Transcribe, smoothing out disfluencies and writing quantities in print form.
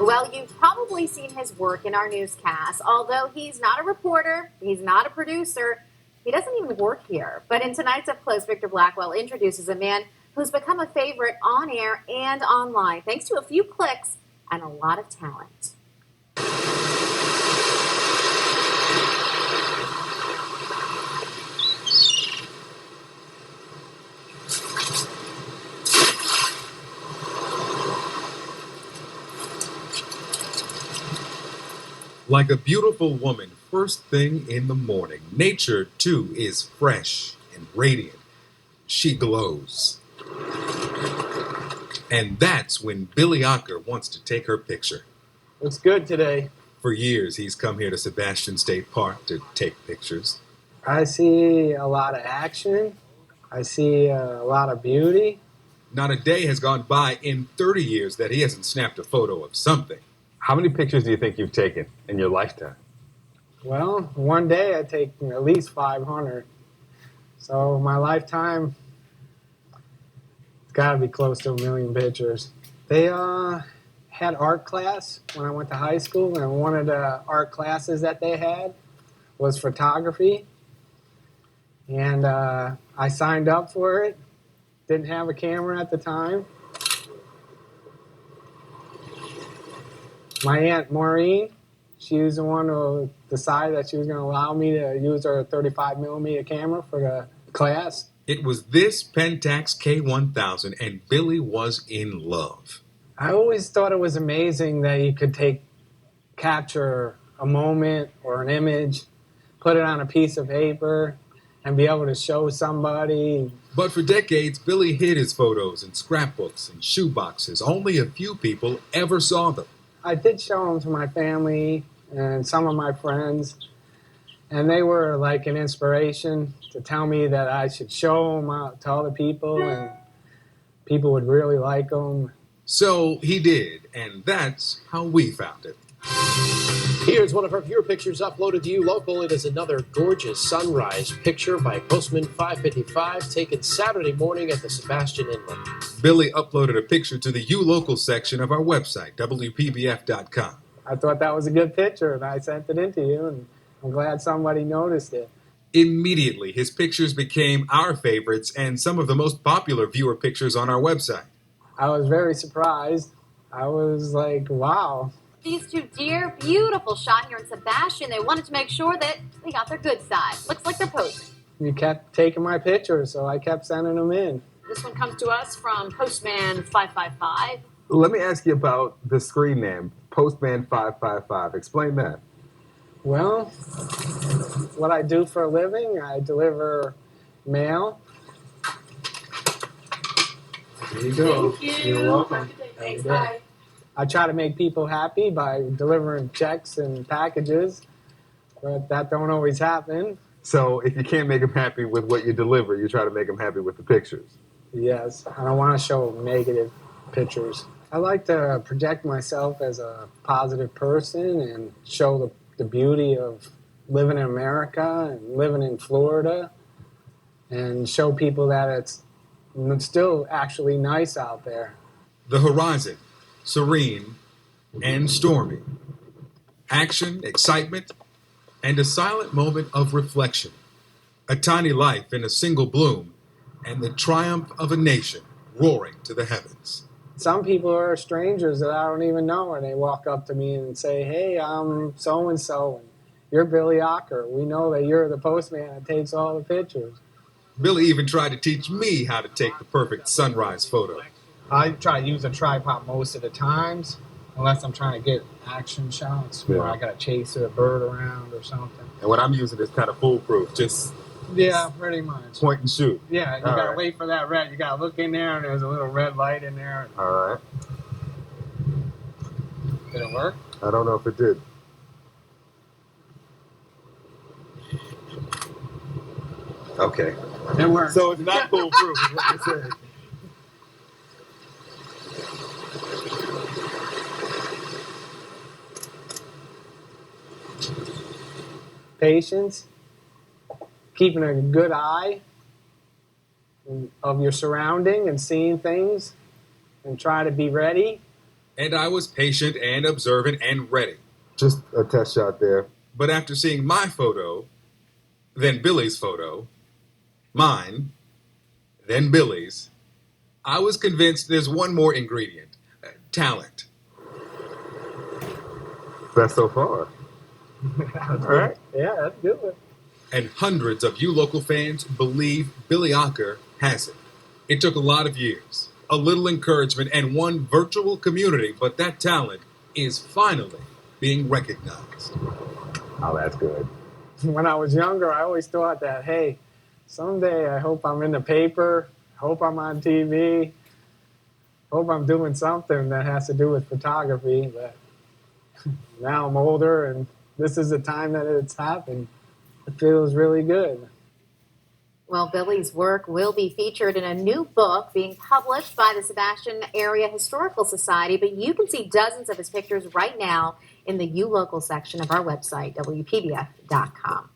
Well, you've probably seen his work in our newscast. Although he's not a reporter, he's not a producer, he doesn't even work here. But in tonight's Up Close, Victor Blackwell introduces a man who's become a favorite on air and online, thanks to a few clicks and a lot of talent. Like a beautiful woman, first thing in the morning, nature, too, is fresh and radiant. She glows. And that's when Billy Ocker wants to take her picture. Looks good today. For years, he's come here to Sebastian State Park to take pictures. I see a lot of action. I see a lot of beauty. Not a day has gone by in 30 years that he hasn't snapped a photo of something. How many pictures do you think you've taken in your lifetime? Well, one day I take at least 500. So my lifetime, it's got to be close to 1 million pictures. They had art class when I went to high school, and one of the art classes that they had was photography. And I signed up for it. Didn't have a camera at the time. My Aunt Maureen, she was the one who decided that she was going to allow me to use her 35 millimeter camera for the class. It was this Pentax K1000, and Billy was in love. I always thought it was amazing that you could capture a moment or an image, put it on a piece of paper, and be able to show somebody. But for decades, Billy hid his photos in scrapbooks and shoeboxes. Only a few people ever saw them. I did show them to my family and some of my friends, and they were like an inspiration to tell me that I should show them out to other people, and people would really like them. So he did, and that's how we found it. Here's one of our viewer pictures uploaded to you local. It is another gorgeous sunrise picture by Postman 555 taken Saturday morning at the Sebastian Inlet. Billy uploaded a picture to the You Local section of our website, WPBF.com. I thought that was a good picture, and I sent it in to you, and I'm glad somebody noticed it. Immediately, his pictures became our favorites and some of the most popular viewer pictures on our website. I was very surprised. I was like, wow. These two dear, beautiful shot here in Sebastian. They wanted to make sure that they got their good side. Looks like they're posing. You kept taking my pictures, so I kept sending them in. This one comes to us from Postman 555. Let me ask you about the screen name, Postman 555. Explain that. Well, what I do for a living, I deliver mail. There you go. Thank you. You're welcome. Thanks, bye. I try to make people happy by delivering checks and packages, but that don't always happen. So if you can't make them happy with what you deliver, you try to make them happy with the pictures. Yes, I don't want to show negative pictures. I like to project myself as a positive person and show the beauty of living in America and living in Florida, and show people that it's still actually nice out there. The horizon, serene and stormy. Action, excitement, and a silent moment of reflection. A tiny life in a single bloom, and the triumph of a nation roaring to the heavens. Some people are strangers that I don't even know, and they walk up to me and say, hey, I'm so-and-so, and you're Billy Ocker. We know that you're the postman that takes all the pictures. Billy even tried to teach me how to take the perfect sunrise photo. I try to use a tripod most of the times, unless I'm trying to get action shots where I got to chase a bird around or something. And what I'm using is kind of foolproof, just pretty much. point and shoot. Yeah, you got to wait for that red. You got to look in there, and there's a little red light in there. All right. Did it work? I don't know if it did. Okay. It worked. So it's not foolproof, is what you're saying. Patience, keeping a good eye of your surrounding and seeing things, and try to be ready And I was patient and observant and ready. Just a test shot there. But after seeing my photo, then Billy's photo, mine, then Billy's, I was convinced there's one more ingredient: talent. Best so far. All right. Yeah, that's good. And hundreds of you local fans believe Billy Ocker has it. It took a lot of years, a little encouragement, and one virtual community, but that talent is finally being recognized. Oh, that's good. When I was younger, I always thought that, hey, someday I hope I'm in the paper, hope I'm on TV, hope I'm doing something that has to do with photography. But now I'm older, and this is the time that it's happened. It feels really good. Well, Billy's work will be featured in a new book being published by the Sebastian Area Historical Society, but you can see dozens of his pictures right now in the U Local section of our website, WPBF.com.